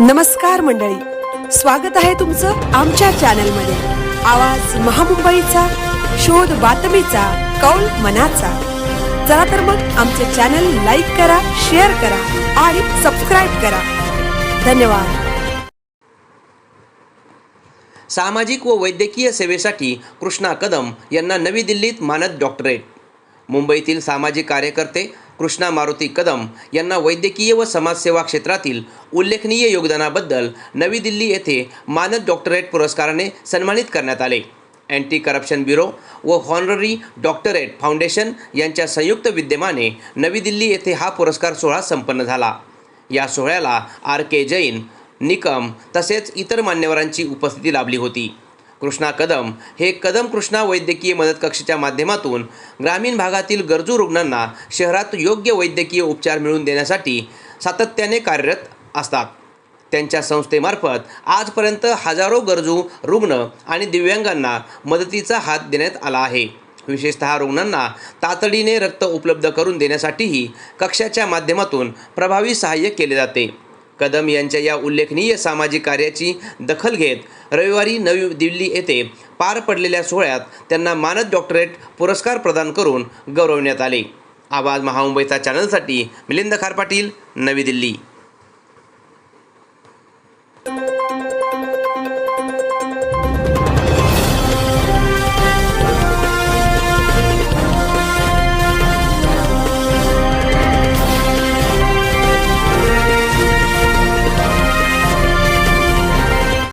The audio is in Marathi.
नमस्कार मंडळी, स्वागत आहे तुमचं आमच्या चॅनलमध्ये। आवाज महामुंबईचा, शोध बातमीचा, कौल मनाचा। चला तर मग आमचे चॅनल लाईक करा, शेअर करा आणि सबस्क्राइब करा। धन्यवाद। सामाजिक व वैद्यकीय सेवेसाठी कृष्णा कदम यांना नवी दिल्लीत मानद डॉक्टरेट। मुंबईतील सामाजिक कार्यकर्ते कृष्णा मारुती कदम यांना वैद्यकीय व समाजसेवा क्षेत्रातील उल्लेखनीय योगदानाबद्दल नवी दिल्ली येथे मानद डॉक्टरेट पुरस्काराने सन्मानित करण्यात आले। अँटी करप्शन ब्युरो व हॉनररी डॉक्टरेट फाउंडेशन यांच्या संयुक्त विद्यमाने नवी दिल्ली येथे हा पुरस्कार सोहळा संपन्न झाला। या सोहळ्याला RK जैन, निकम तसेच इतर मान्यवरांची उपस्थिती लाभली होती। कृष्णा कदम हे कदम कृष्णा वैद्यकीय मदत कक्षाच्या माध्यमातून ग्रामीण भागातील गरजू रुग्णांना शहरात योग्य वैद्यकीय उपचार मिळवून देण्यासाठी सातत्याने कार्यरत असतात। त्यांच्या संस्थेमार्फत आजपर्यंत हजारो गरजू रुग्ण आणि दिव्यांगांना मदतीचा हात देण्यात आला आहे। विशेषतः रुग्णांना तातडीने रक्त उपलब्ध करून देण्यासाठीही कक्षाच्या माध्यमातून प्रभावी सहाय्य केले जाते। कदम यांच्या या उल्लेखनीय सामाजिक कार्याची दखल घेत रविवारी नवी दिल्ली येथे पार पडलेल्या सोहळ्यात त्यांना मानद डॉक्टरेट पुरस्कार प्रदान करून गौरवण्यात आले। आवाज महामुंबईचा चॅनलसाठी मिलिंद खार पाटील, नवी दिल्ली।